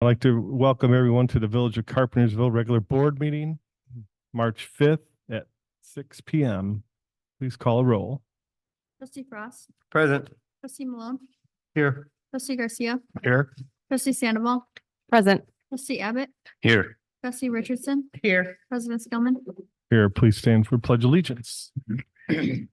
I'd like to welcome everyone to the Village of Carpentersville regular board meeting, March 5th at 6 p.m. Please call a roll. Trustee Frost, Present. trustee Malone, Here. trustee Garcia, Here. trustee Sandoval, Present. trustee Abbott, Here. trustee Richardson, Here. President Skillman. Here, please stand for pledge allegiance. I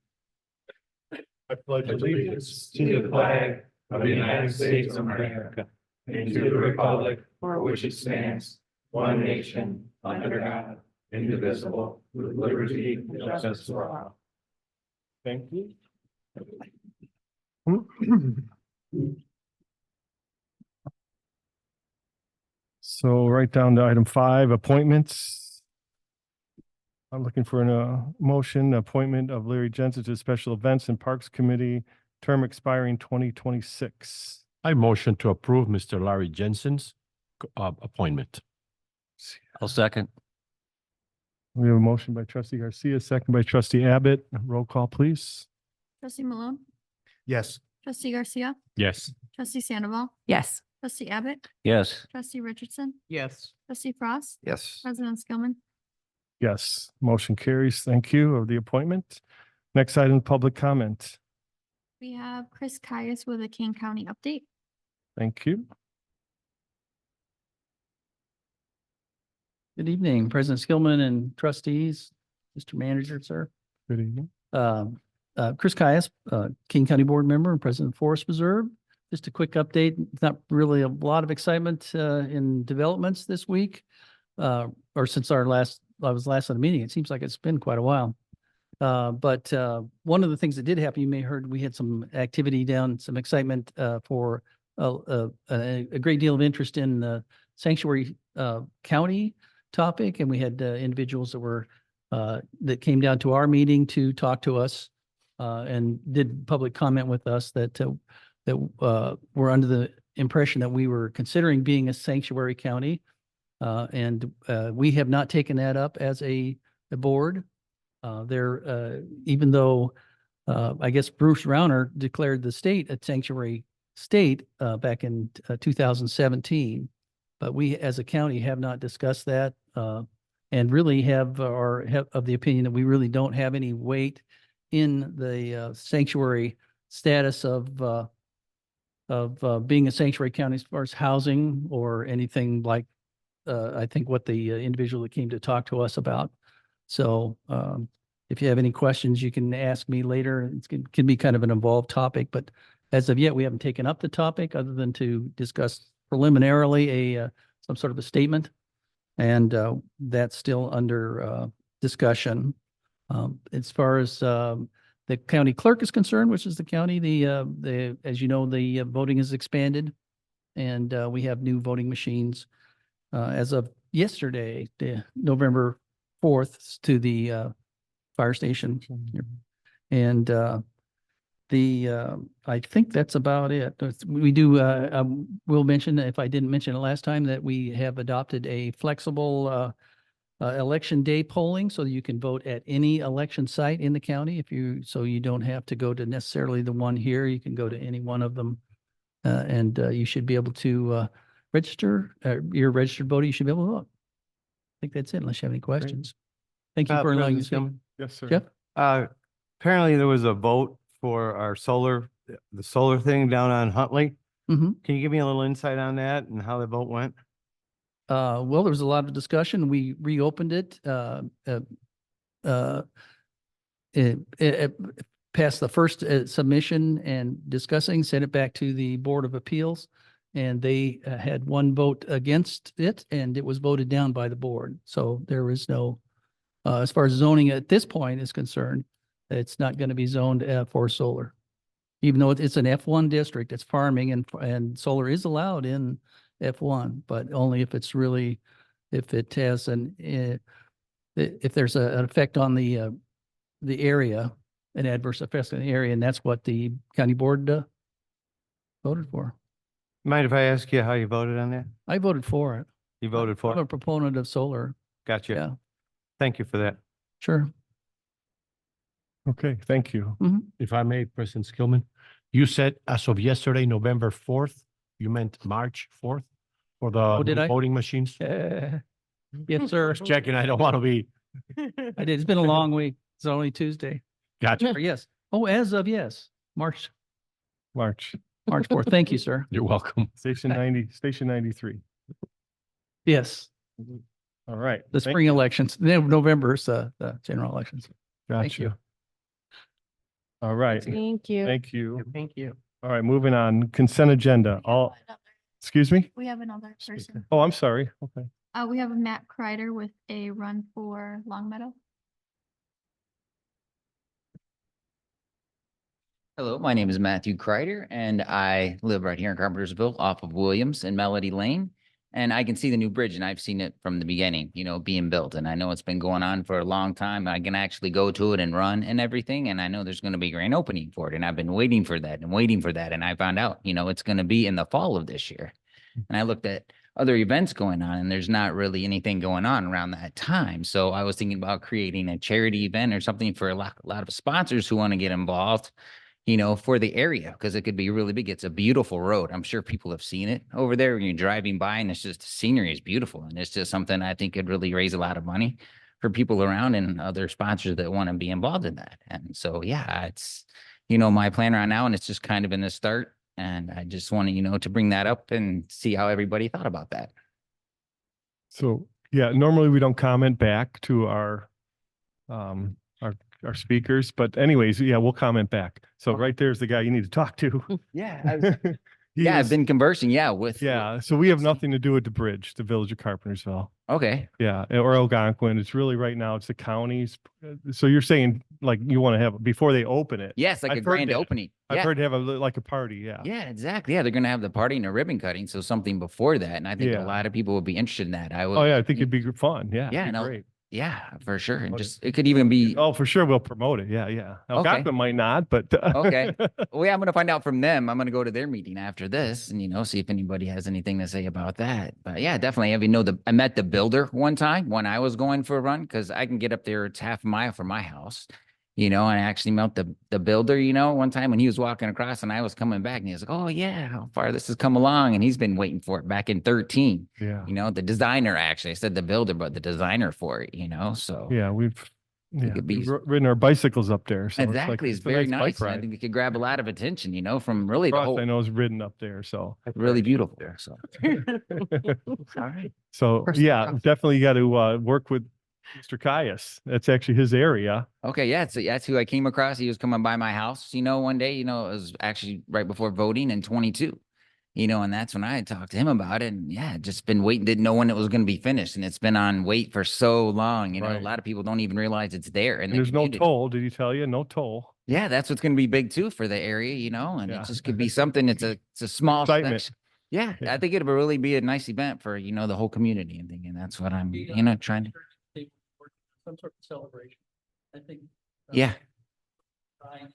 pledge allegiance to the flag of the United States of America and to the republic for which it stands, one nation, under God, indivisible, with liberty and justice for all. Thank you. So right down to item 5, appointments. I'm looking for a motion, appointment of Larry Jensen to Special Events and Parks Committee, term expiring 2026. I motion to approve Mr. Larry Jensen's appointment. I'll second. We have a motion by trustee Garcia, second by trustee Abbott. Roll call, please. Trustee Malone, Yes. trustee Garcia, Yes. trustee Sandoval, Yes. trustee Abbott, Yes. trustee Richardson, Yes. trustee Frost, Yes. President Skillman. Yes, motion carries. Thank you of the appointment. Next item, public comment. We have Chris Caius with a King County update. Thank you. Good evening, President Skillman and trustees, Mr. Manager, sir. Good evening. Chris Caius, King County Board Member and President of Forest Preserve. Just a quick update. It's not really a lot of excitement in developments this week, or since I was last on the meeting. It seems like it's been quite a while. But one of the things that did happen, you may have heard, we had some activity down, some excitement for a great deal of interest in the sanctuary county topic, and we had individuals that were that came down to our meeting to talk to us and did public comment with us that were under the impression that we were considering being a sanctuary county, and we have not taken that up as a board. Even though I guess Bruce Rauner declared the state a sanctuary state back in 2017, but we as a county have not discussed that and really have of the opinion that we really don't have any weight in the sanctuary status of being a sanctuary county as far as housing or anything like I think what the individual that came to talk to us about. So if you have any questions, you can ask me later. It can be kind of an involved topic, but as of yet, we haven't taken up the topic other than to discuss preliminarily some sort of a statement. And that's still under discussion. As far as the county clerk is concerned, which is the county, as you know, the voting is expanded, and we have new voting machines as of yesterday, November 4th, to the fire station. And I think that's about it. We do, will mention, if I didn't mention it last time, that we have adopted a flexible election day polling so that you can vote at any election site in the county so you don't have to go to necessarily the one here. You can go to any one of them, and you should be able to register. You're a registered voter. You should be able to vote. I think that's it, unless you have any questions. Thank you for allowing me to speak. Yes, sir. Jeff? Apparently there was a vote for our the solar thing down on Huntley. Mm-hmm. Can you give me a little insight on that and how the vote went? Well, there was a lot of discussion. We reopened it. It passed the first submission and discussing, sent it back to the Board of Appeals, and they had one vote against it, and it was voted down by the board. So there is no, as far as zoning at this point is concerned, it's not going to be zoned for solar. Even though it's an F1 district, it's farming, and solar is allowed in F1, but only if it's really, if it has if there's an effect on the area, an adverse effect on the area, and that's what the county board voted for. Mind if I ask you how you voted on that? I voted for it. You voted for I'm a it? proponent of solar. Gotcha. Yeah, Thank you for that. sure. Okay, thank you. If I may, President Skillman, you said as of yesterday, November 4th, you meant March 4th? For the Oh, did I? voting machines. Yes, sir. Just checking. I don't want to be. I did. It's been a long week. It's only Tuesday. Gotcha. Or yes. Oh, as of yes, March March, 4th. Thank you, sir. You're welcome. Station 90, Station 93. Yes, All right. the Thank- spring elections. Then November is the general elections. Thank you. Gotcha. All right. Thank you. Thank you. Thank you. All right, moving on. Consent agenda. All, excuse me? We have another person. Oh, I'm sorry. Okay. We have a Matt Kreider with a run for Longmeadow. Hello, my name is Matthew Kreider and I live right here in Carpentersville off of Williams and Melody Lane. And I can see the new bridge and I've seen it from the beginning, you know, being built. And I know it's been going on for a long time. I can actually go to it and run and everything. And I know there's going to be a grand opening for it. And I've been waiting for that and waiting for that. And I found out, you know, it's going to be in the fall of this year. And I looked at other events going on and there's not really anything going on around that time. So I was thinking about creating a charity event or something for a lot of sponsors who want to get involved, you know, for the area, because it could be really big. It's a beautiful road. I'm sure people have seen it over there when you're driving by and it's just the scenery is beautiful. And it's just something I think could really raise a lot of money for people around and other sponsors that want to be involved in that. And so, yeah, it's, you know, my plan right now, and it's just kind of in the start. And I just wanted, you know, to bring that up and see how everybody thought about that. So, yeah, normally we don't comment back to our speakers, but anyways, yeah, we'll comment back. So Okay. right there's the guy you need to talk to. Yeah. He Yeah, is- I've been conversing. Yeah. With. Yeah, so we have nothing to do with the bridge, the village of Carpentersville. Okay. Yeah, or Algonquin. It's really right now, it's the counties. So you're saying like you want to have, before they open it? Yes. Like I've a heard grand that. opening. I've Yeah. heard to have like a party, yeah. Yeah, exactly. Yeah, they're gonna have the party and a ribbon cutting, so something before that, and I think Yeah. a lot of people would be interested in that. I would. Oh, yeah, I think it'd be fun, yeah. Yeah, it'd be no, great. Yeah, for sure, and Okay. just it could even be. Oh, for sure, we'll promote it, yeah, yeah. Algonquin might not, but. Okay. Well, yeah, I'm gonna find out from them. I'm gonna go to their meeting after this, and you know, see if anybody has anything to say about that. But yeah, definitely. I met the builder one time when I was going for a run because I can get up there. It's half a mile from my house. You know, and I actually met the builder, you know, one time when he was walking across and I was coming back and he was like, oh yeah, how far this has come along. And he's been waiting for it back in 13, Yeah, you know, the designer actually, I said the builder, but the designer for it, you know, so. yeah, we've could be- ridden our bicycles up there, so. Exactly. It's a very bike nice. And I ride. think it could grab a lot of attention, you know, from really the Frost, whole, I know is ridden up there, so. really beautiful. So. All right. So, First yeah, class. definitely got to work with Mr. Caius. That's actually his area. Okay, yeah, so that's who I came across. He was coming by my house, you know, one day, you know, it was actually right before voting in 22, you know, and that's when I had talked to him about it. And yeah, just been waiting, didn't know when it was going to be finished. And it's been on wait for so long, you know, Right. a lot of people don't even realize it's there. And the there's no community. toll, did he tell you? No toll. Yeah, that's what's going to be big too for the area, you know, and Yeah. it just could be something. It's a small Excitement. section. Yeah, Yeah. I think it'll really be a nice event for, you know, the whole community and thinking that's what I'm, you know, trying to. Some sort of celebration. I think. Yeah. Trying in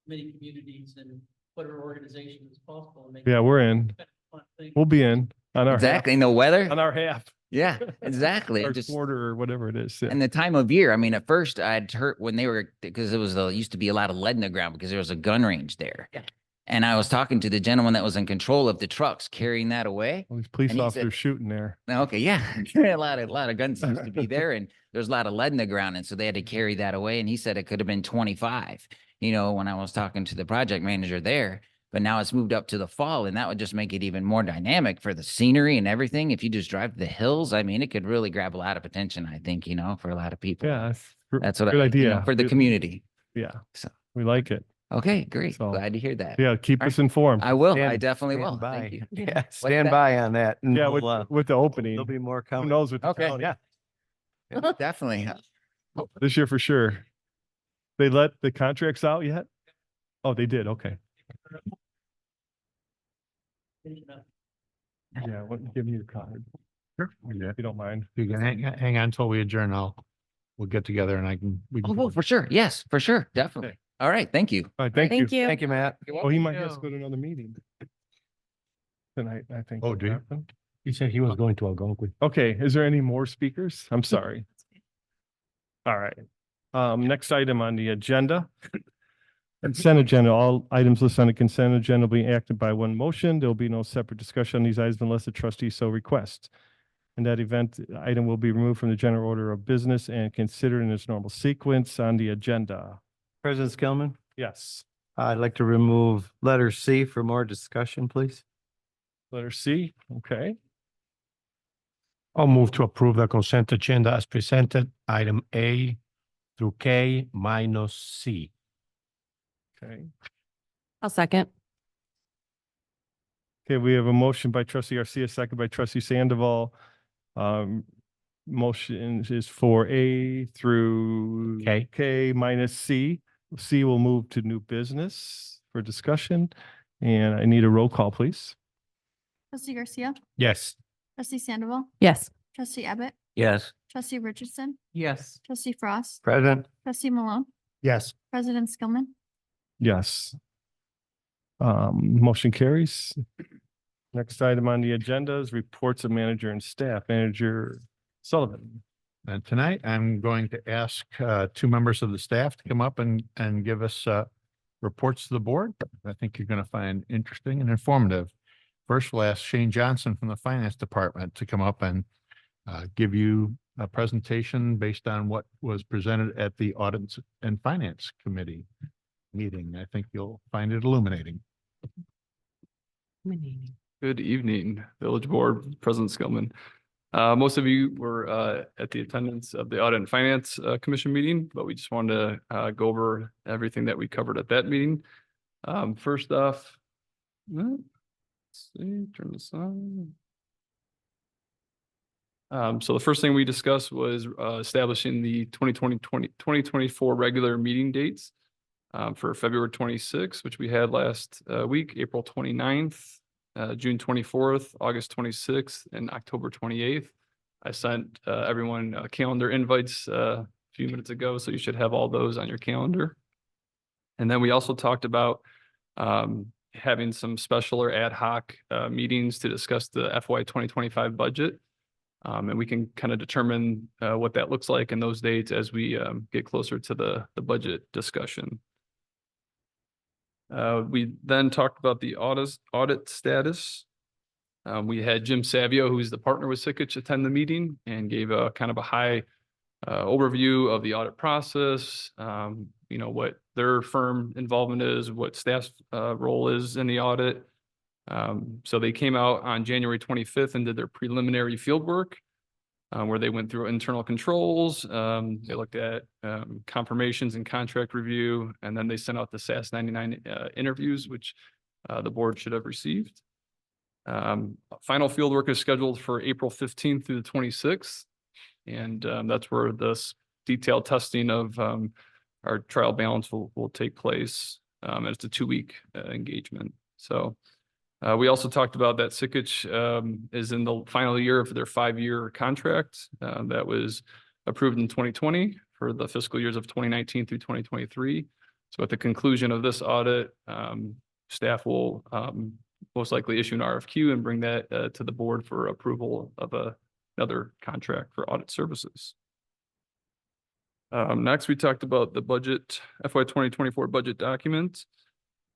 many communities and whatever organization is possible. and make Yeah, it we're in. kind of fun thing. We'll be in on our half, Exactly. No weather. on our half. Yeah, exactly. Our It just. quarter or whatever it is. Yeah. And the time of year, I mean, at first I'd heard when they were, because it was, used to be a lot of lead in the ground because there was a gun range there. Yeah. And I was talking to the gentleman that was in control of the trucks carrying that away. All these police and he said- officers shooting there. Okay, yeah, a lot of guns used to be there and there's a lot of lead in the ground. And so they had to carry that away. And he said it could have been 25, you know, when I was talking to the project manager there. But now it's moved up to the fall and that would just make it even more dynamic for the scenery and everything. If you just drive to the hills, I mean, it could really grab a lot of attention, I think, you know, for a lot of people. Yeah. That's what good I, idea. you know, for the Good- community. Yeah. So- We like it. Okay, great. So- Glad to hear that. Yeah. Keep All us informed. I will. I Stand- definitely stand will. by. Thank you. Yeah, that? stand by on that. and Yeah. we'll, With the opening. There'll be more Who coming. knows with the Okay. county. Yeah. Definitely. This year for sure. They let the contracts out yet? Oh, they did. Okay. Yeah. Give me your card. Sure. Yeah. If you don't mind. You can hang on until we adjourn. We'll get together and we Oh, can. well, for sure. Yes, for sure. Definitely. All right. Thank you. All right. Thank you. Thank you. Thank you, Matt. Oh, he might have to go to another meeting tonight, I think. Oh, do you? He said he was going to Algonquin. Okay, is there any more speakers? I'm sorry. All right. Next item on the agenda. Consent agenda, all items listed on the consent agenda will be acted by one motion. There will be no separate discussion on these items unless the trustee so requests. In that event, the item will be removed from the general order of business and considered in its normal sequence on the agenda. President Skillman, Yes. I'd like to remove letter C for more discussion, please. Letter C, okay. I'll move to approve the consent agenda as presented, item A through K minus C. Okay. I'll second. Okay, we have a motion by trustee Garcia, second by trustee Sandoval. Motion is for A through K. K minus C. C will move to new business for discussion. And I need a roll call, please. Trustee Garcia, Yes. trustee Sandoval, Yes. trustee Abbott, Yes. trustee Richardson, Yes. trustee Frost, Present. trustee Malone, Yes. president Skillman. Yes. Motion carries. Next item on the agenda is reports of manager and staff. Manager Sullivan. And tonight, I'm going to ask two members of the staff to come up and give us reports to the board. I think you're going to find interesting and informative. First, we'll ask Shane Johnson from the Finance Department to come up and give you a presentation based on what was presented at the Audit and Finance Committee meeting. I think you'll find it illuminating. Good evening, Village Board, President Skillman. Most of you were at the attendance of the Audit and Finance Commission meeting, but we just wanted to go over everything that we covered at that meeting. First off, let's see, turn this on. So the first thing we discussed was establishing the 2024 regular meeting dates for February 26th, which we had last week, April 29th. June 24th, August 26th, and October 28th. I sent everyone calendar invites a few minutes ago, so you should have all those on your calendar. And then we also talked about having some special or ad hoc meetings to discuss the FY 2025 budget. And we can kind of determine what that looks like in those dates as we get closer to the budget discussion. We then talked about the audit status. We had Jim Savio, who's the partner with Sikich, attend the meeting and gave a kind of a high overview of the audit process, what their firm involvement is, what staff's role is in the audit. So they came out on January 25th and did their preliminary field work. Where they went through internal controls, they looked at confirmations and contract review, and then they sent out the SAS 99 interviews, which the board should have received. Final field work is scheduled for April 15th through the 26th, and that's where this detailed testing of our trial balance will take place. And it's a 2-week engagement. So we also talked about that Sikich is in the final year of their 5-year contract that was approved in 2020 for the fiscal years of 2019 through 2023. So at the conclusion of this audit, staff will most likely issue an RFQ and bring that to the board for approval of another contract for audit services. Next, we talked about the budget, FY 2024 budget document.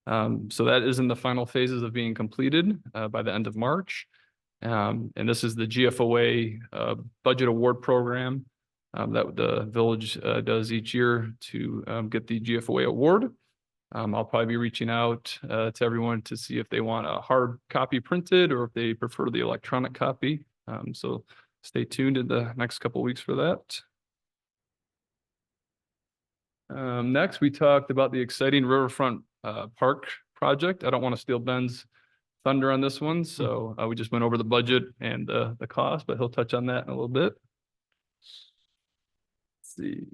So that is in the final phases of being completed by the end of March. And this is the GFOA budget award program that the village does each year to get the GFOA award. I'll probably be reaching out to everyone to see if they want a hard copy printed or if they prefer the electronic copy. So stay tuned in the next couple of weeks for that. Next, we talked about the exciting Riverfront Park project. I don't want to steal Ben's thunder on this one, so we just went over the budget and the cost, but he'll touch on that in a little bit. Let's see.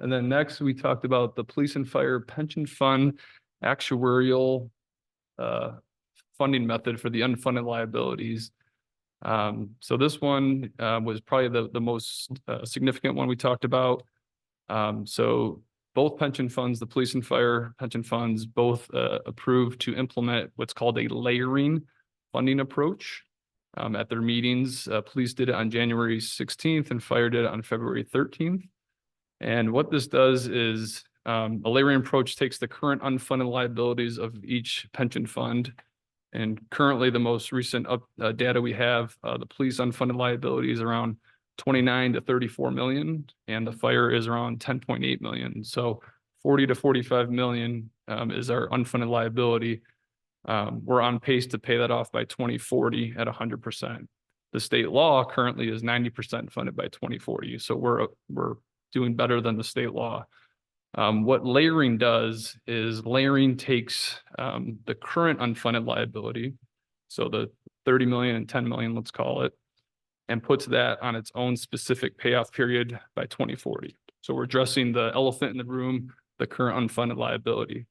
And then next, we talked about the Police and Fire Pension Fund actuarial funding method for the unfunded liabilities. So this one was probably the most significant one we talked about. So both pension funds, the police and fire pension funds, both approved to implement what's called a layering funding approach at their meetings. Police did it on January 16th and fire did it on February 13th. And what this does is A layering approach takes the current unfunded liabilities of each pension fund. And currently, the most recent data we have, the police unfunded liability is around 29 to 34 million, and the fire is around 10.8 million. So 40 to 45 million is our unfunded liability. We're on pace to pay that off by 2040 at 100%. The state law currently is 90% funded by 2040. So we're doing better than the state law. What layering does is layering takes the current unfunded liability, so the 30 million and 10 million, let's call it, and puts that on its own specific payoff period by 2040. So we're addressing the elephant in the room, the current unfunded liability.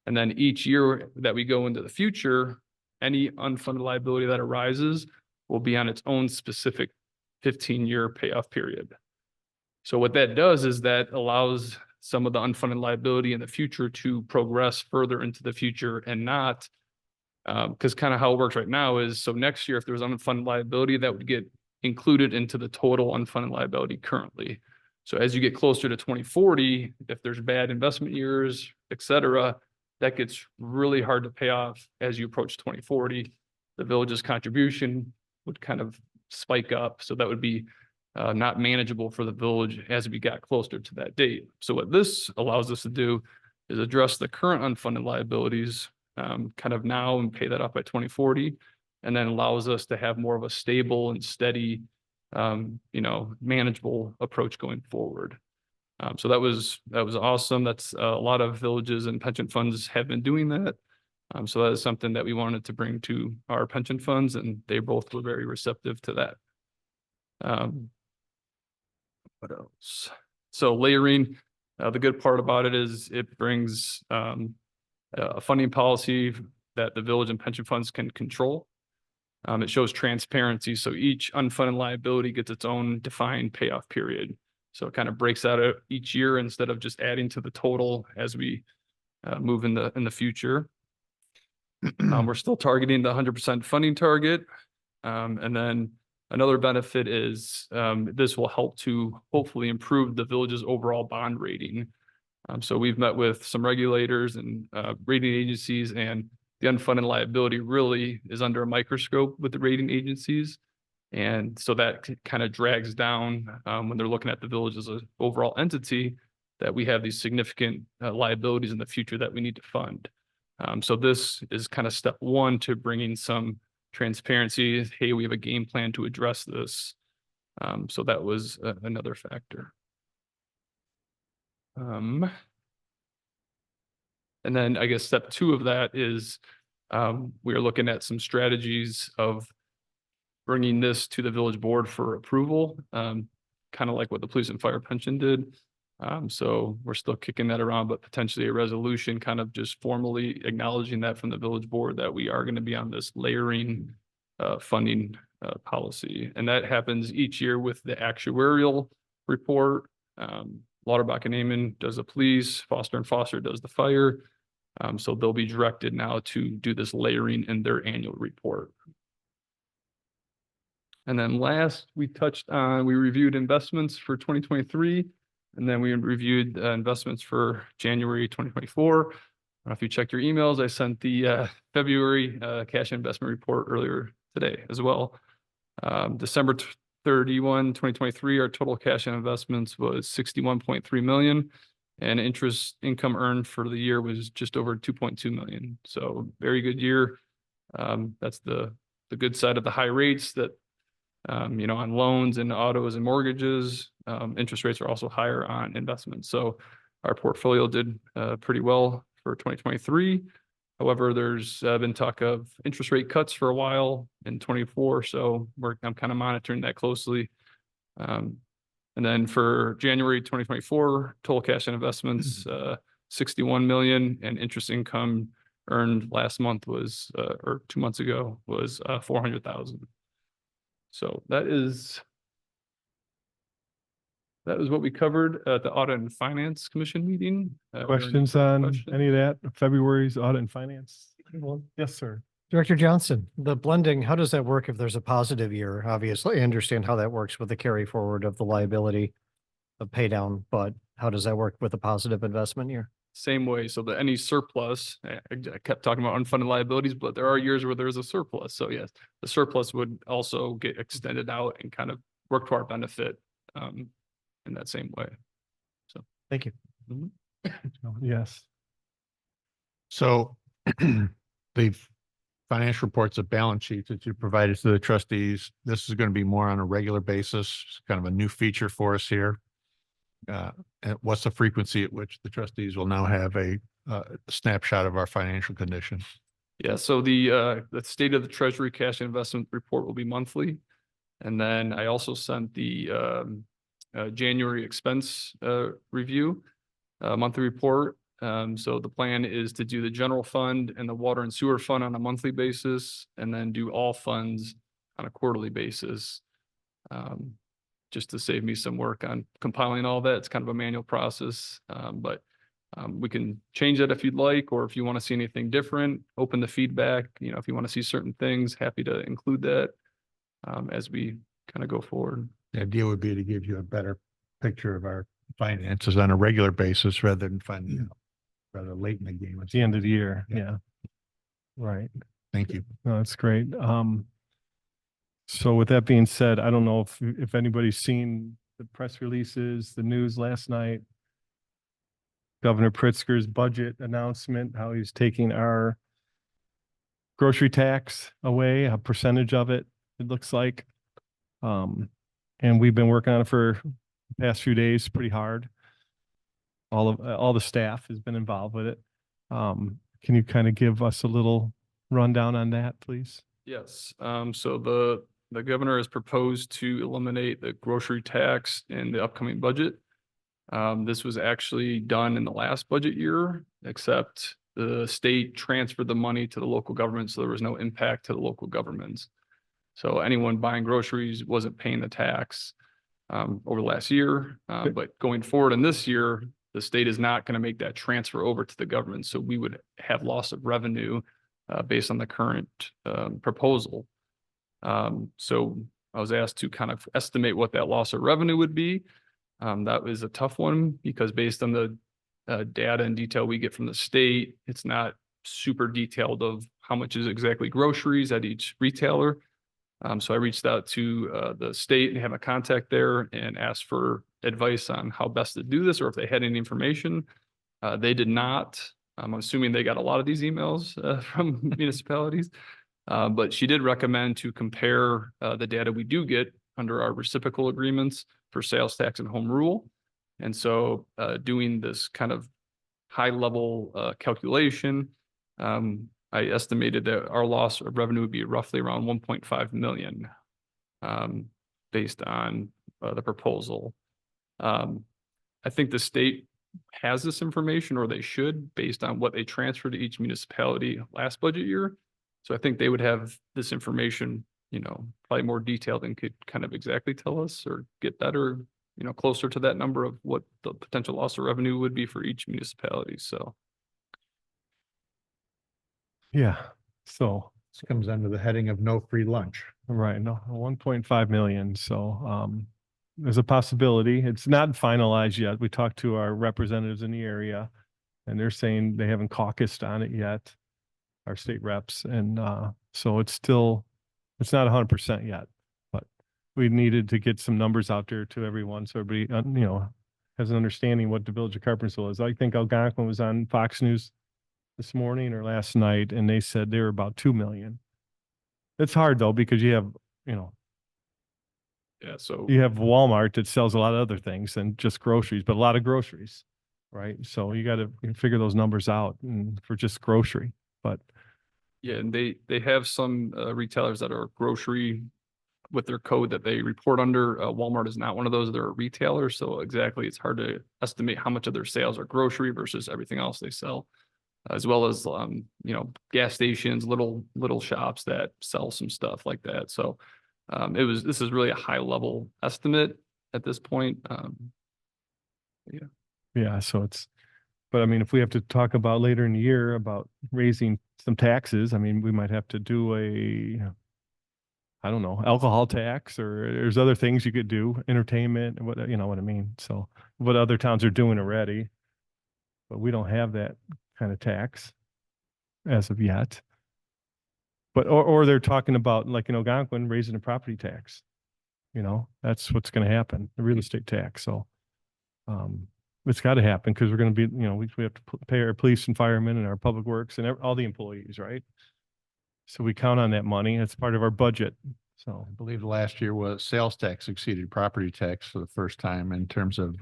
And then each year that we go into the future, any unfunded liability that arises will be on its own specific 15-year payoff period. So what that does is that allows some of the unfunded liability in the future to progress further into the future and not, because kind of how it works right now is, so next year, if there was unfunded liability, that would get included into the total unfunded liability currently. So as you get closer to 2040, if there's bad investment years, et cetera, that gets really hard to pay off as you approach 2040. The village's contribution would kind of spike up. So that would be not manageable for the village as we got closer to that date. So what this allows us to do is address the current unfunded liabilities kind of now and pay that off by 2040, and then allows us to have more of a stable and steady, manageable approach going forward. So that was awesome. That's a lot of villages and pension funds have been doing that. So that is something that we wanted to bring to our pension funds, and they both were very receptive to that. What else? So layering, the good part about it is it brings a funding policy that the village and pension funds can control. It shows transparency. So each unfunded liability gets its own defined payoff period. So it kind of breaks out each year instead of just adding to the total as we move in the future. We're still targeting the 100% funding target. And then another benefit is this will help to hopefully improve the village's overall bond rating. So we've met with some regulators and rating agencies, and the unfunded liability really is under a microscope with the rating agencies. And so that kind of drags down when they're looking at the village as an overall entity, that we have these significant liabilities in the future that we need to fund. So this is kind of step one to bringing some transparency. Hey, we have a game plan to address this. So that was another factor. And then I guess step two of that is we are looking at some strategies of bringing this to the village board for approval, kind of like what the police and fire pension did. So we're still kicking that around, but potentially a resolution kind of just formally acknowledging that from the village board that we are going to be on this layering funding policy. And that happens each year with the actuarial report. Lauterbach and Amon does the police, Foster and Foster does the fire. So they'll be directed now to do this layering in their annual report. And then last, we reviewed investments for 2023, and then we reviewed investments for January 2024. I don't know if you checked your emails. I sent the February cash investment report earlier today as well. December 31, 2023, our total cash and investments was 61.3 million, and interest income earned for the year was just over 2.2 million. So very good year. That's the good side of the high rates that on loans and autos and mortgages. Interest rates are also higher on investments. So our portfolio did pretty well for 2023. However, there's been talk of interest rate cuts for a while in 24. So I'm kind of monitoring that closely. And then for January 2024, total cash and investments, 61 million, and interest income earned last month was, or 2 months ago, was 400,000. So that is what we covered at the Audit and Finance Commission meeting. Questions on any of that? February's audit and finance? Yes, sir. Director Johnson, the blending, how does that work if there's a positive year? Obviously, I understand how that works with the carry forward of the liability of pay down, but how does that work with a positive investment year? Same way, so that any surplus, I kept talking about unfunded liabilities, but there are years where there's a surplus. So yes, the surplus would also get extended out and kind of work to our benefit in that same way. Thank you. Yes. So the financial reports of balance sheets that you provided to the trustees, this is going to be more on a regular basis, it's kind of a new feature for us here. And what's the frequency at which the trustees will now have a snapshot of our financial condition? Yeah, so the state of the treasury cash and investment report will be monthly. And then I also sent the January expense review monthly report. So the plan is to do the general fund and the water and sewer fund on a monthly basis, and then do all funds on a quarterly basis. Just to save me some work on compiling all that. It's kind of a manual process, but we can change that if you'd like, or if you want to see anything different, open the feedback. You know, if you want to see certain things, happy to include that as we kind of go forward. The idea would be to give you a better picture of our finances on a regular basis rather than finding out rather late in the game. At the end of the year. Yeah. Yeah. Right. Thank you. No, that's great. So with that being said, I don't know if anybody's seen the press releases, the news last night. Governor Pritzker's budget announcement, how he's taking our grocery tax away, a percentage of it, it looks like. And we've been working on it for the past few days, pretty hard. All the staff has been involved with it. Can you kind of give us a little rundown on that, please? Yes, so the governor has proposed to eliminate the grocery tax in the upcoming budget. This was actually done in the last budget year, except the state transferred the money to the local government, so there was no impact to the local governments. So anyone buying groceries wasn't paying the tax over the last year, but going forward in this year, the state is not going to make that transfer over to the government. So we would have loss of revenue based on the current proposal. So I was asked to kind of estimate what that loss of revenue would be. That was a tough one because based on the data and detail we get from the state, it's not super detailed of how much is exactly groceries at each retailer. So I reached out to the state and have a contact there and asked for advice on how best to do this or if they had any information. They did not. I'm assuming they got a lot of these emails from municipalities. But she did recommend to compare the data we do get under our reciprocal agreements for sales tax and home rule. And so doing this kind of high level calculation, I estimated that our loss of revenue would be roughly around 1.5 million based on the proposal. I think the state has this information, or they should, based on what they transferred to each municipality last budget year. So I think they would have this information, you know, probably more detailed and could kind of exactly tell us or get better, you know, closer to that number of what the potential loss of revenue would be for each municipality. So. Yeah. So, This comes under the heading of no free lunch. right, no, 1.5 million. So, there's a possibility. It's not finalized yet. We talked to our representatives in the area and they're saying they haven't caucused on it yet, our state reps. And, so it's not 100% yet, but we needed to get some numbers out there to everyone. So everybody, you know, has an understanding what the village of Carpentersville is. I think Algonquin was on Fox News this morning or last night, and they said they were about 2 million. It's hard though, because you have, you know, Yeah, so you have Walmart that sells a lot of other things than just groceries, but a lot of groceries, right? So you got to figure those numbers out for just grocery, but yeah, and they have some retailers that are grocery with their code that they report under. Walmart is not one of those. They're a retailer, so exactly, it's hard to estimate how much of their sales are grocery versus everything else they sell, as well as you know, gas stations, little shops that sell some stuff like that. So this is really a high level estimate at this point. yeah, so but I mean, if we have to talk about later in the year about raising some taxes, I mean, we might have to do I don't know, alcohol tax, or there's other things you could do, entertainment, what, you know what I mean? So what other towns are doing already. But we don't have that kind of tax as of yet. But, or they're talking about, like in Algonquin, raising the property tax. You know, that's what's going to happen, the real estate tax. So it's got to happen because we're going to be, you know, we have to pay our police and firemen and our public works and all the employees, right? So we count on that money. It's part of our budget. So I believe last year was sales tax exceeded property tax for the first time in terms of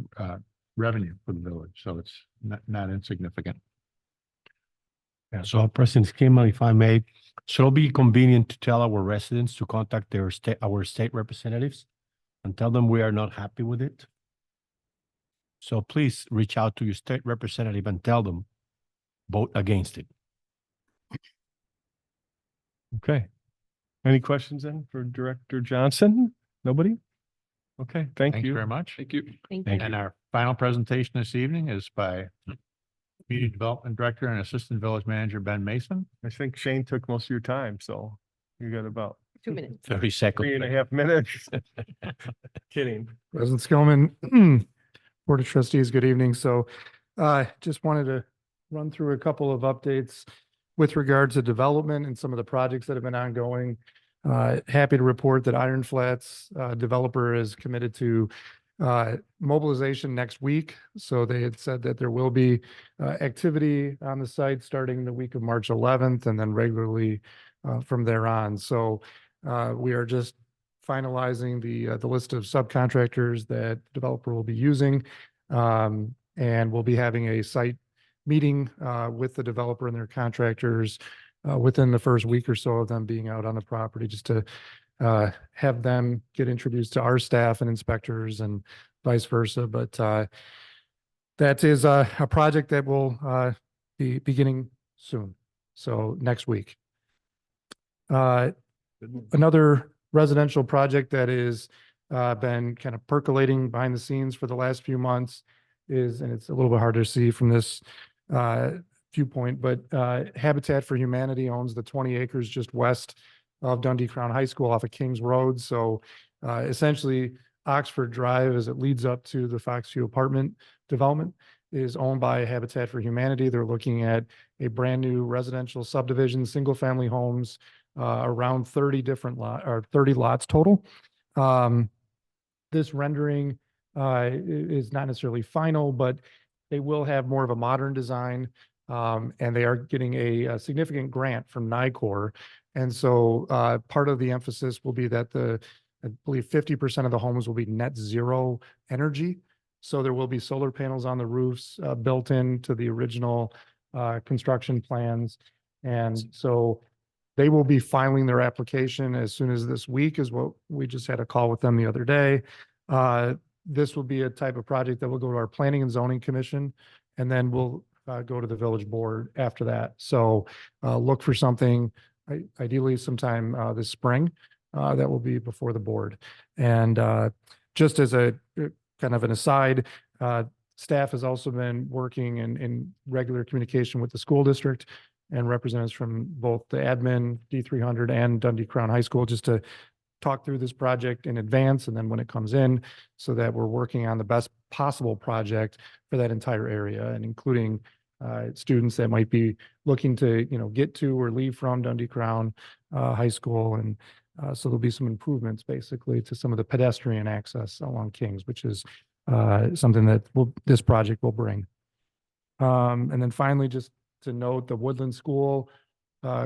revenue for the village. So it's not insignificant. So President Schimmel, if I may, should it be convenient to tell our residents to contact our state representatives and tell them we are not happy with it? So please reach out to your state representative and tell them, vote against it. okay. Any questions then for Director Johnson? Nobody? Okay, thank Thanks you. very much. Thank you. Thank And our final presentation this evening is by Community Development Director and Assistant Village Manager Ben Mason. I think Shane took most of your time, so you got about 2 minutes. 30 seconds. 3.5 minutes. Kidding. President Skillman, Board of Trustees, good evening. So just wanted to run through a couple of updates with regard to development and some of the projects that have been ongoing. Happy to report that Iron Flats developer is committed to mobilization next week. So they had said that there will be activity on the site starting the week of March 11th and then regularly from there on. So we are just finalizing the list of subcontractors that the developer will be using. And we'll be having a site meeting with the developer and their contractors within the first week or so of them being out on the property, just to have them get introduced to our staff and inspectors and vice versa. But that is a project that will be beginning soon. So next week. Another residential project that is been kind of percolating behind the scenes for the last few months is, and it's a little bit hard to see from this viewpoint, but Habitat for Humanity owns the 20 acres just west of Dundee Crown High School off of Kings Road. So essentially Oxford Drive, as it leads up to the Foxview apartment development, is owned by Habitat for Humanity. They're looking at a brand new residential subdivision, single family homes, around 30 different 30 lots total. This rendering is not necessarily final, but they will have more of a modern design. And they are getting a significant grant from NICOR. And so part of the emphasis will be that I believe 50% of the homes will be net zero energy. So there will be solar panels on the roofs built into the original construction plans. And so they will be filing their application as soon as this week, is what we just had a call with them the other day. This will be a type of project that will go to our Planning and Zoning Commission, and then we'll go to the village board after that. So look for something, ideally sometime this spring, that will be before the board. And just as a kind of an aside, staff has also been working in regular communication with the school district and representatives from both the admin, D300 and Dundee Crown High School, just to talk through this project in advance and then when it comes in, so that we're working on the best possible project for that entire area, and including students that might be looking to, get to or leave from Dundee Crown High School. And so there'll be some improvements basically to some of the pedestrian access along Kings, which is something that this project will bring. And then finally, just to note, the Woodland School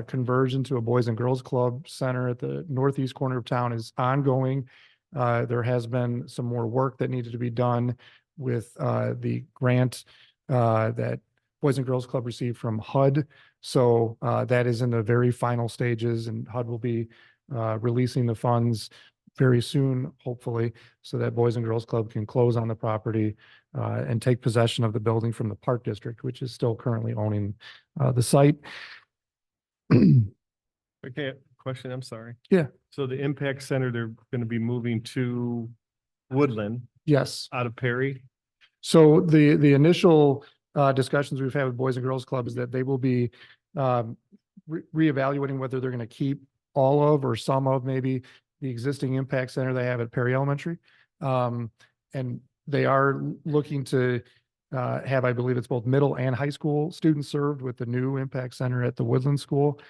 conversion to a Boys and Girls Club center at the northeast corner of town is ongoing. There has been some more work that needed to be done with the grant that Boys and Girls Club received from HUD. So that is in the very final stages, and HUD will be releasing the funds very soon, hopefully, so that Boys and Girls Club can close on the property and take possession of the building from the Park District, which is still currently owning the site. Okay, question, I'm sorry. Yeah. So the impact center, they're going to be moving to Woodland Yes. out of Perry? So the initial discussions we've had with Boys and Girls Club is that they will be reevaluating whether they're going to keep all of or some of maybe the existing impact center they have at Perry Elementary. And they are looking to have, I believe it's both middle and high school students served with the new impact center at the Woodland School.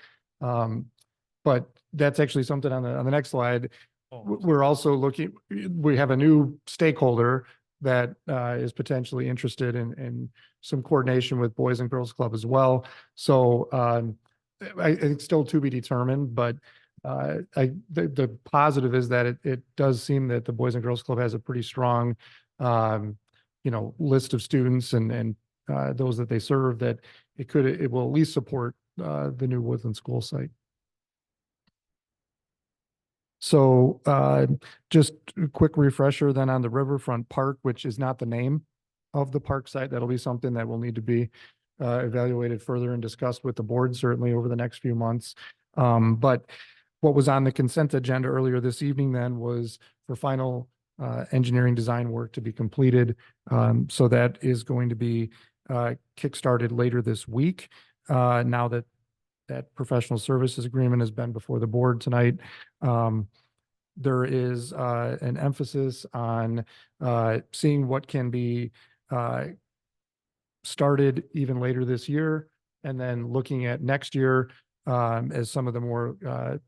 But that's actually something on the next slide. We're also looking, we have a new stakeholder that is potentially interested in some coordination with Boys and Girls Club as well. So I think still to be determined, but the positive is that it does seem that the Boys and Girls Club has a pretty strong list of students and those that they serve, that it will at least support the new Woodland School site. So just a quick refresher then on the Riverfront Park, which is not the name of the park site. That'll be something that will need to be evaluated further and discussed with the board certainly over the next few months. But what was on the consent agenda earlier this evening then was for final engineering design work to be completed. So that is going to be kickstarted later this week. Now that professional services agreement has been before the board tonight. There is an emphasis on seeing what can be started even later this year, and then looking at next year as some of the more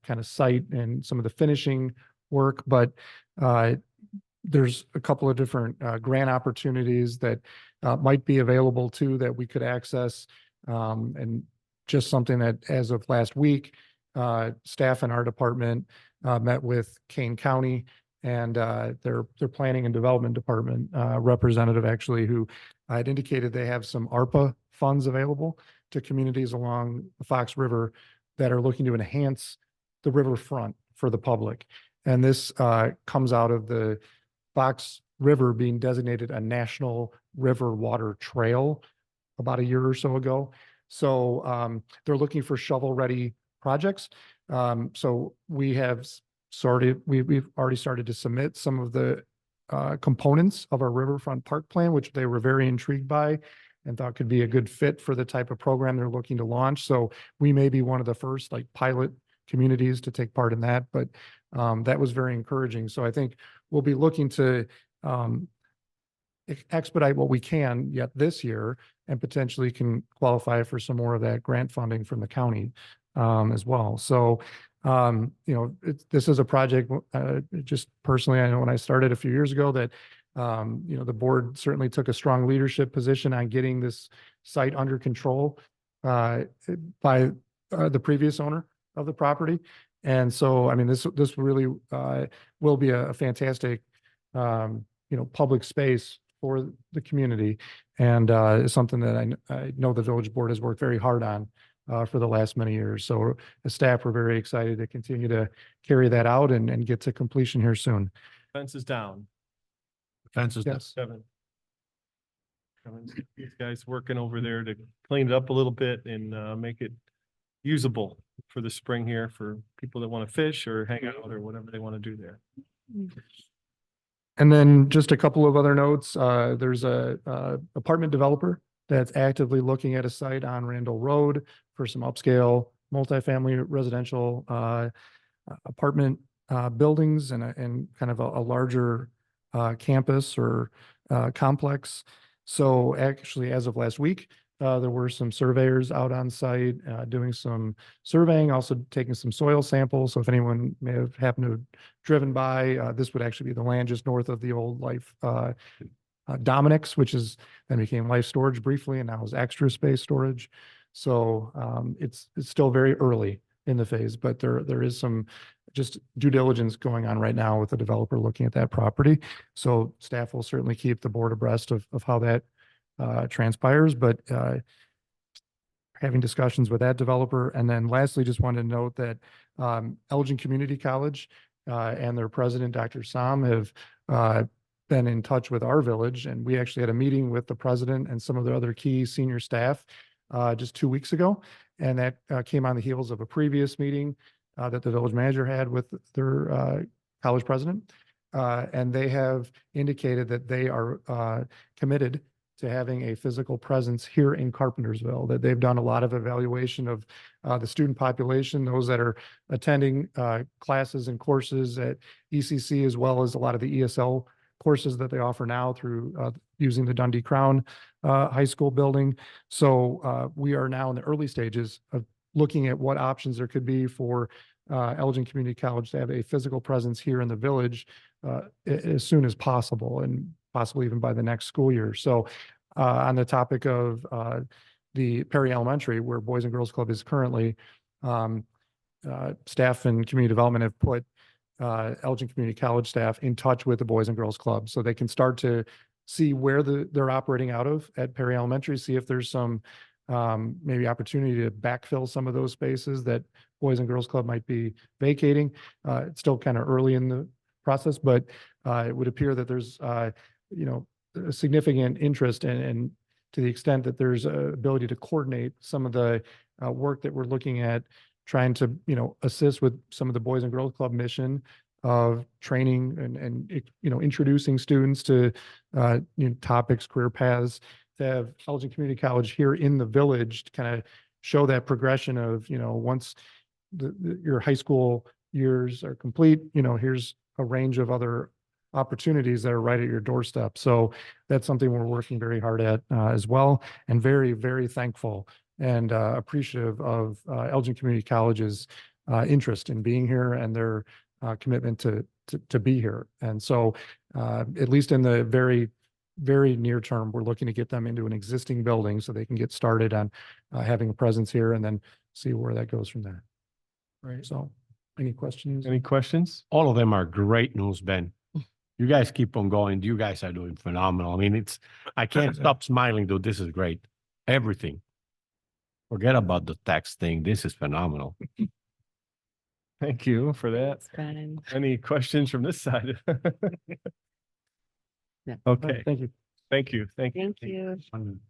kind of site and some of the finishing work. But there's a couple of different grant opportunities that might be available too that we could access, and just something that as of last week, staff in our department met with Kane County and their planning and development department representative actually, who had indicated they have some ARPA funds available to communities along the Fox River that are looking to enhance the riverfront for the public. And this comes out of the Fox River being designated a National River Water Trail about a year or so ago. So they're looking for shovel-ready projects. So we have we've already started to submit some of the components of our Riverfront Park plan, which they were very intrigued by and thought could be a good fit for the type of program they're looking to launch. So we may be one of the first pilot communities to take part in that, but that was very encouraging. So I think we'll be looking to expedite what we can yet this year, and potentially can qualify for some more of that grant funding from the county as well. So, this is a project, just personally, I know when I started a few years ago that, the board certainly took a strong leadership position on getting this site under control by the previous owner of the property. And so, I mean, this really will be a fantastic, public space for the community, and is something that I know the village board has worked very hard on for the last many years. So the staff were very excited to continue to carry that out and get to completion here soon. Fence is down. Fence is Yes. Kevin. These guys working over there to clean it up a little bit and make it usable for the spring here for people that want to fish or hang out or whatever they want to do there. And then just a couple of other notes. There's a apartment developer that's actively looking at a site on Randall Road for some upscale multifamily residential apartment buildings and kind of a larger campus or complex. So actually, as of last week, there were some surveyors out on site doing some surveying, also taking some soil samples. So if anyone may have happened to have driven by, this would actually be the land just north of the old Life Dominic's, which then became Life Storage briefly, and now is Extra Space Storage. So it's still very early in the phase, but there is some just due diligence going on right now with the developer looking at that property. So staff will certainly keep the board abreast of how that transpires, but having discussions with that developer. And then lastly, just wanted to note that Elgin Community College and their president, Dr. Sam, have been in touch with our village. And we actually had a meeting with the president and some of the other key senior staff just 2 weeks ago. And that came on the heels of a previous meeting that the village manager had with their college president. And they have indicated that they are committed to having a physical presence here in Carpentersville, that they've done a lot of evaluation of the student population, those that are attending classes and courses at ECC, as well as a lot of the ESL courses that they offer now through using the Dundee Crown High School building. So we are now in the early stages of looking at what options there could be for Elgin Community College to have a physical presence here in the village as soon as possible, and possibly even by the next school year. So on the topic of the Perry Elementary, where Boys and Girls Club is currently, staff and community development have put Elgin Community College staff in touch with the Boys and Girls Club, so they can start to see where they're operating out of at Perry Elementary, see if there's some maybe opportunity to backfill some of those spaces that Boys and Girls Club might be vacating. It's still kind of early in the process, but it would appear that there's you know, a significant interest and to the extent that there's a ability to coordinate some of the work that we're looking at, trying to, you know, assist with some of the Boys and Girls Club mission of training and you know, introducing students to you know, topics, career paths, to have Elgin Community College here in the village to kind of show that progression of, you know, once your high school years are complete, you know, here's a range of other opportunities that are right at your doorstep. So that's something we're working very hard at as well, and very, very thankful and appreciative of Elgin Community College's interest in being here and their commitment to be here. And so at least in the very, very near term, we're looking to get them into an existing building so they can get started on having a presence here, and then see where that goes from there. Right. So any questions? Any questions? All of them are great news, Ben. You guys keep on going. You guys are doing phenomenal. I mean, I can't stop smiling, dude. This is great. Everything. Forget about the tax thing. This is phenomenal. Thank you for that. Ben. Any questions from this side? No. Okay, Thank you. thank you, thank you. Thank you.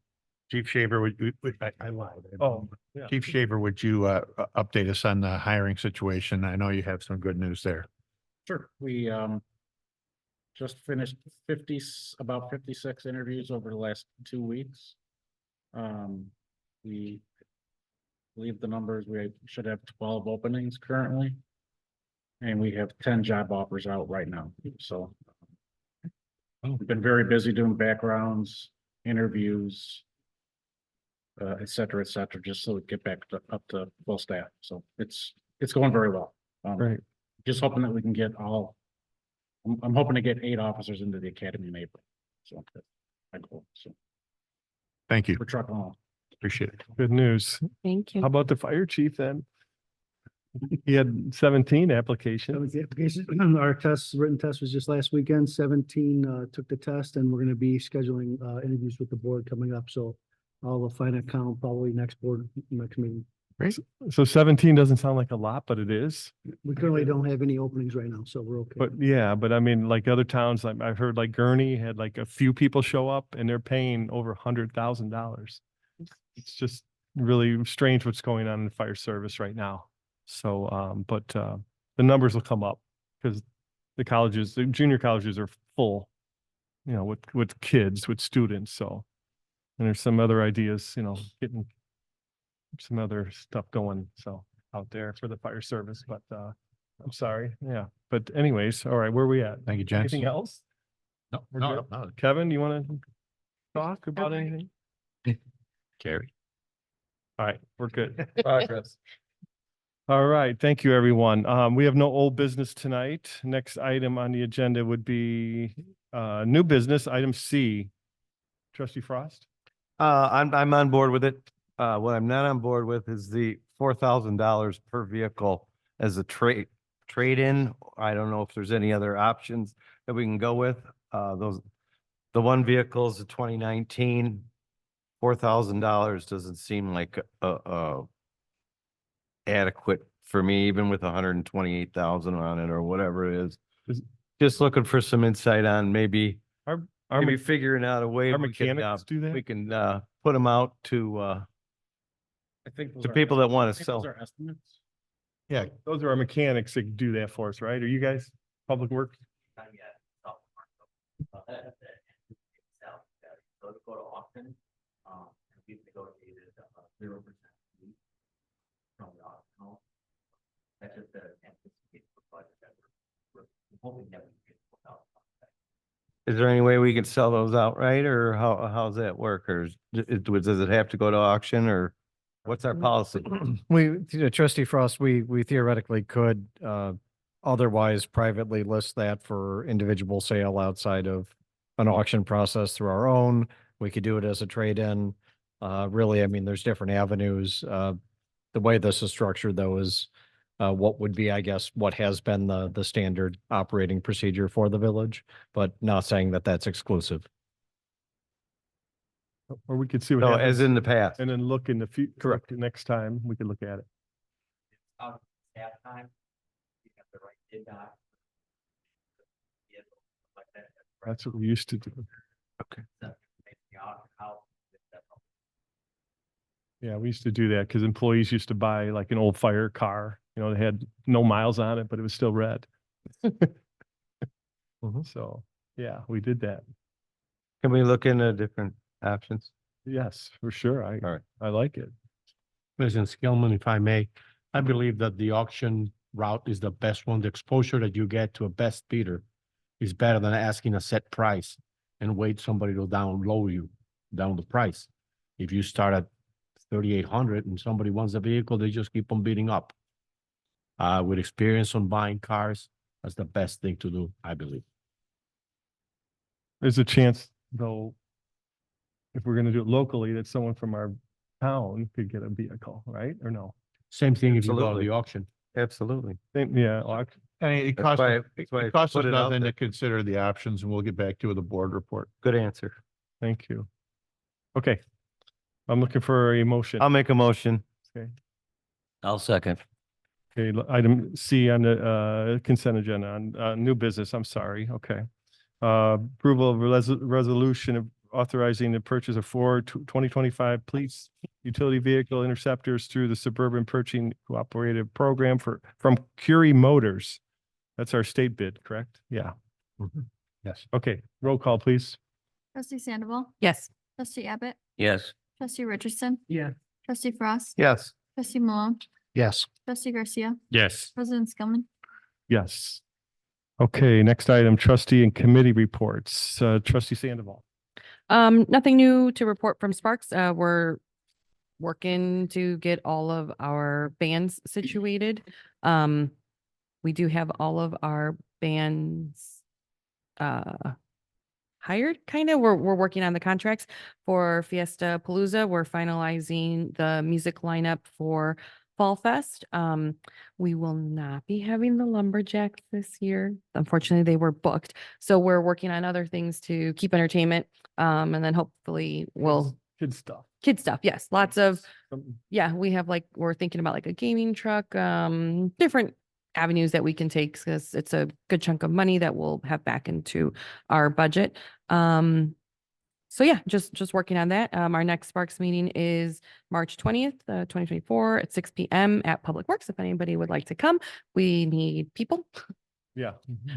Chief Shaver, I lied. Oh, yeah. Chief Shaver, would you update us on the hiring situation? I know you have some good news there. Sure. We just finished about 56 interviews over the last 2 weeks. We believe the numbers, we should have 12 openings currently. And we have 10 job offers out right now. So we've been very busy doing backgrounds, interviews, et cetera, just so we get back up to full staff. So it's going very well. Right. Just hoping that we can get I'm hoping to get 8 officers into the academy in April. So that's my goal. So Thank you. we're trucking along. Appreciate it. Good news. Thank How you. about the fire chief then? He had 17 That applications. was the application. Our written test was just last weekend. 17 took the test, and we're going to be scheduling interviews with the board coming up. So I'll find a count probably next meeting. So 17 doesn't sound like a lot, but it is. We currently don't have any openings right now, so we're okay. But yeah, but I mean, like other towns, like I've heard like Gurney had like a few people show up and they're paying over $100,000. It's just really strange what's going on in the fire service right now. So, but the numbers will come up because the junior colleges are full, you know, with kids, with students. So, and there's some other ideas, you know, getting some other stuff going, so out there for the fire service, but I'm sorry. Yeah. But anyways, all right, where are we at? Thank you, Jens. Anything else? No, We're no, good? no. Kevin, you want to talk about anything? Carrie. All right, we're good. Progress. All right, thank you, everyone. We have no old business tonight. Next item on the agenda would be new business, item C. Trustee Frost? I'm on board with it. What I'm not on board with is the $4,000 per vehicle as a trade-in. I don't know if there's any other options that we can go with. The one vehicle is a 2019. $4,000 doesn't seem like adequate for me, even with 128,000 on it or whatever it is. Just looking for some insight on maybe figuring out a way Our we can, mechanics do that? we can put them out to I think those the are people that want I to think sell. those are estimates. Yeah, those are our mechanics that do that for us, right? Are you guys public works? So to go to auction. We've negotiated 0% from the auction house. That's just the anticipated budget that we're hoping that we can pull out. Is there any way we could sell those outright, or how's that work? Or does it have to go to auction, or what's our policy? Trustee Frost, we theoretically could, otherwise privately list that for individual sale outside of an auction process through our own. We could do it as a trade-in. Really, I mean, there's different avenues. The way this is structured though is, what would be, I guess, what has been the standard operating procedure for the village, but not saying that that's exclusive. Or we could see what So happens. as in the past. And then look in the future. Correct. Next time, we could look at it. Out staff time, you have the right bid doc. Like that. That's what we used to do. Yeah, we used to do that because employees used to buy like an old fire car. You know, they had no miles on it, but it was still red. So, yeah, we did that. Can we look into different options? Yes, for sure. All right. I like it. President Skillman, if I may, I believe that the auction route is the best one. The exposure that you get to a best bidder is better than asking a set price and wait somebody to lower you down the price. If you start at 3,800 and somebody wants a vehicle, they just keep on bidding up. With experience on buying cars, that's the best thing to do, I believe. There's a chance though, if we're gonna do it locally, that someone from our town could get a vehicle, right? Or no? Same thing if you go to Absolutely. the auction. Absolutely. Yeah, And it That's costs, why- it that's why I costs us put it out nothing there. to consider the options, and we'll get back to you with a board report. Good answer. thank you. Okay. I'm looking for a motion. I'll make a motion. Okay. I'll second. Okay, item C on the consent agenda on new business, I'm sorry, okay. Approval of resolution of authorizing the purchase of 2025 police utility vehicle interceptors through the Suburban Purchasing Cooperative Program from Curie Motors. That's our state bid, correct? Yeah. Yes. Okay, roll call, please. Trustee Sandoval, Yes. trustee Abbott, Yes. trustee Richardson. Yeah. Trustee Frost. Yes. Trustee Malone, Yes. trustee Garcia, Yes. President Skillman. Yes. Okay, next item, trustee and committee reports. Trustee Sandoval. Nothing new to report from Sparks. We're working to get all of our bands situated. We do have all of our bands hired, kind of. We're working on the contracts for Fiesta Palooza. We're finalizing the music lineup for Fall Fest. We will not be having the Lumberjacks this year. Unfortunately, they were booked. So we're working on other things to keep entertainment. And then hopefully Kid stuff. kid stuff. Yes. Lots of, Something- yeah, we have we're thinking about like a gaming truck, different avenues that we can take because it's a good chunk of money that we'll have back into our budget. So yeah, just working on that. Our next Sparks meeting is March 20th, 2024 at 6 p.m. at Public Works. If anybody would like to come, we need people. Yeah.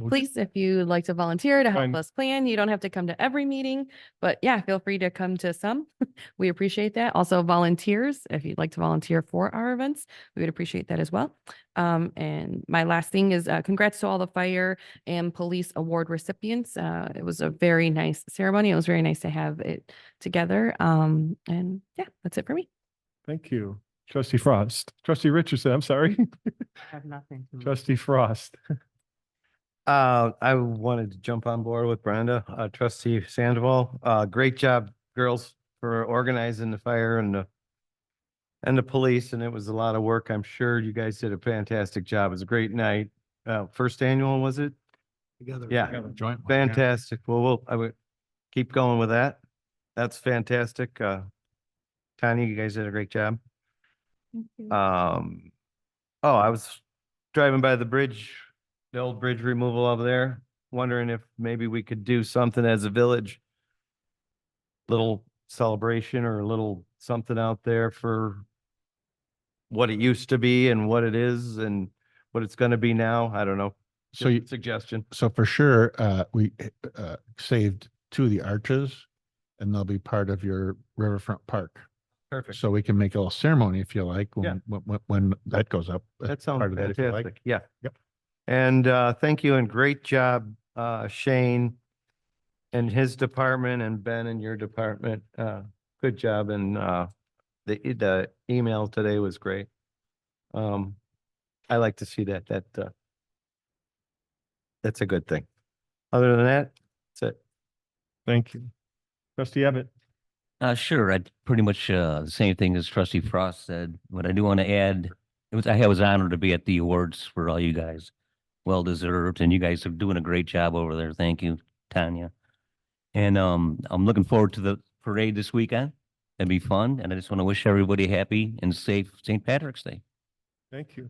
Please, if you'd like to volunteer to help Fine. us plan, you don't have to come to every meeting, but yeah, feel free to come to some. We appreciate that. Also volunteers, if you'd like to volunteer for our events, we would appreciate that as well. And my last thing is congrats to all the fire and police award recipients. It was a very nice ceremony. It was very nice to have it together. And yeah, that's it for me. Thank you. Trustee Frost. Trustee Richardson, I'm sorry. I have nothing. Trustee Frost. I wanted to jump on board with Brenda, trustee Sandoval. Great job, girls, for organizing the fire and the police. And it was a lot of work. I'm sure you guys did a fantastic job. It was a great night. First annual, was it? Together. Yeah. Joint. Fantastic. Well, I would keep going with that. That's fantastic. Tanya, you guys did a great job. Thank you. I was driving by the bridge, the old bridge removal over there, wondering if maybe we could do something as a village. Little celebration or a little something out there for what it used to be and what it is and what it's gonna be now. I don't know. So you, Suggestion. so for sure, we saved two of the arches and they'll be part of your riverfront park. Perfect. So we can make a little ceremony if you like, Yeah. when that goes up. That sounds part of that if you like. fantastic. Yeah. Yep. And thank you and great job, Shane and his department and Ben and your department. Good job. And the email today was great. I like to see that. That's a good thing. Other than that, that's it. Thank you. Trustee Abbott. Sure. I pretty much the same thing as Trustee Frost said. What I do want to add, I was honored to be at the awards for all you guys. Well deserved, and you guys are doing a great job over there. Thank you, Tanya. And I'm looking forward to the parade this weekend. That'd be fun. And I just want to wish everybody a happy and safe St. Patrick's Day. Thank you.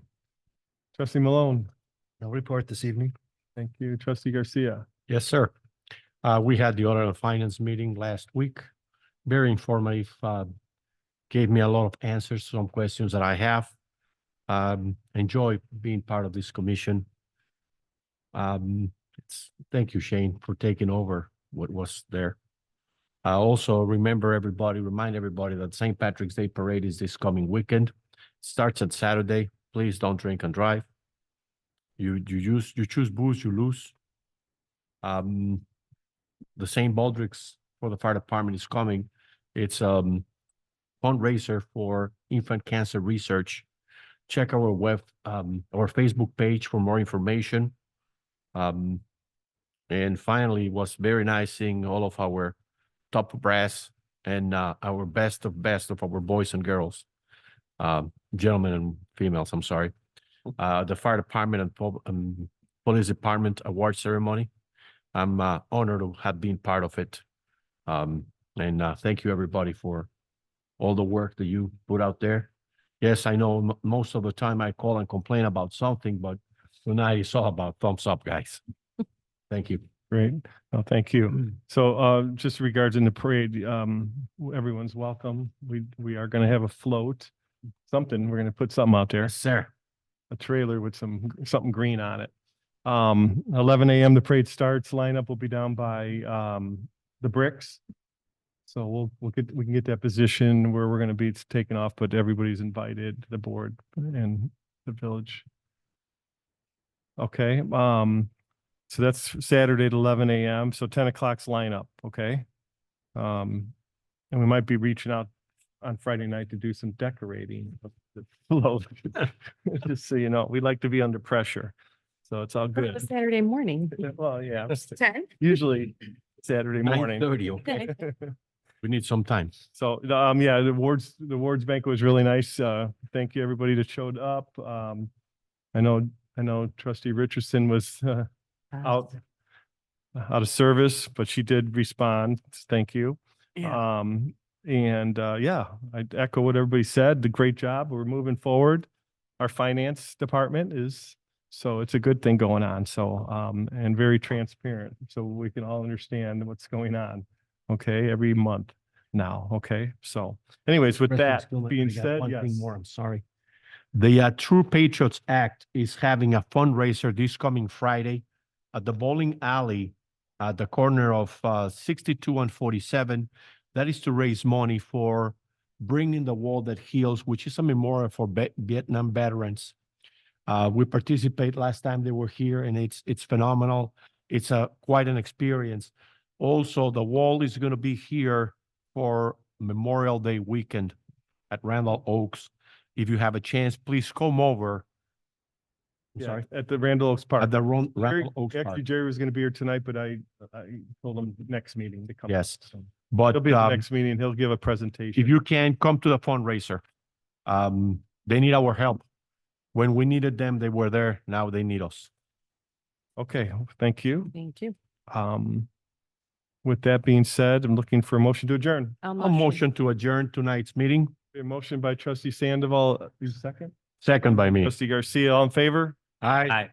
Trustee Malone. No report this evening. Thank you. Trustee Garcia. Yes, sir. We had the Audit and Finance meeting last week. Very informative. Gave me a lot of answers to some questions that I have. Enjoy being part of this commission. Thank you, Shane, for taking over what was there. Also remind everybody that St. Patrick's Day Parade is this coming weekend. Starts at Saturday. Please don't drink and drive. You choose booze, you lose. The St. Baldrick's for the fire department is coming. It's fundraiser for infant cancer research. Check our our Facebook page for more information. And finally, it was very nice seeing all of our top brass and our best of our boys and girls, gentlemen and females, I'm sorry. The fire department and police department award ceremony. I'm honored to have been part of it. And thank you everybody for all the work that you put out there. Yes, I know most of the time I call and complain about something, but tonight it's all about thumbs up, guys. Thank you. Great. Oh, thank you. So just regards in the parade, everyone's welcome. We are going to have a float, something. We're going to put something out there. Yes, sir. A trailer with something green on it. 11 a.m. the parade starts. Lineup will be down by the bricks. So we can get that position where we're going to be taking off, but everybody's invited, the board and the village. Okay. So that's Saturday at 11 a.m. So 10 o'clock's lineup. Okay. And we might be reaching out on Friday night to do some decorating of the float. Just so you know, we like to be under pressure. So it's all What good. about Saturday morning. Well, yeah, 10? usually Saturday morning. 9:30, okay. We need some time. So, yeah, the awards banquet was really nice. Thank you, everybody that showed up. I know Trustee Richardson was out of service, but she did respond. Thank you. Yeah. Yeah, I echo what everybody said. The great job. We're moving forward. Our finance department so it's a good thing going on. So, and very transparent. So we can all understand what's going on. Okay. Every month now. Okay. So anyways, with that being said, One yes. thing more, I'm sorry. The True Patriots Act is having a fundraiser this coming Friday at the bowling alley at the corner of 62 and 47. That is to raise money for Bringing the Wall That Heals, which is a memorial for Vietnam veterans. We participate last time they were here, and it's phenomenal. It's quite an experience. Also, the wall is going to be here for Memorial Day weekend at Randall Oaks. If you have a chance, please come over. I'm Yeah, sorry. at the Randall Oaks Park. At the Jerry- Randall Oaks Actually, Park. Jerry was going to be here tonight, but I told him next meeting to come. Yes. So But he'll be at the next meeting. He'll give a presentation. if you can, come to the fundraiser. They need our help. When we needed them, they were there. Now they need us. Okay, thank you. Thank you. With that being said, I'm looking for a motion to adjourn. I'll A motion to adjourn tonight's meeting. A motion by trustee Sandoval, second. Second by me. Trustee Garcia, all in favor? Aye.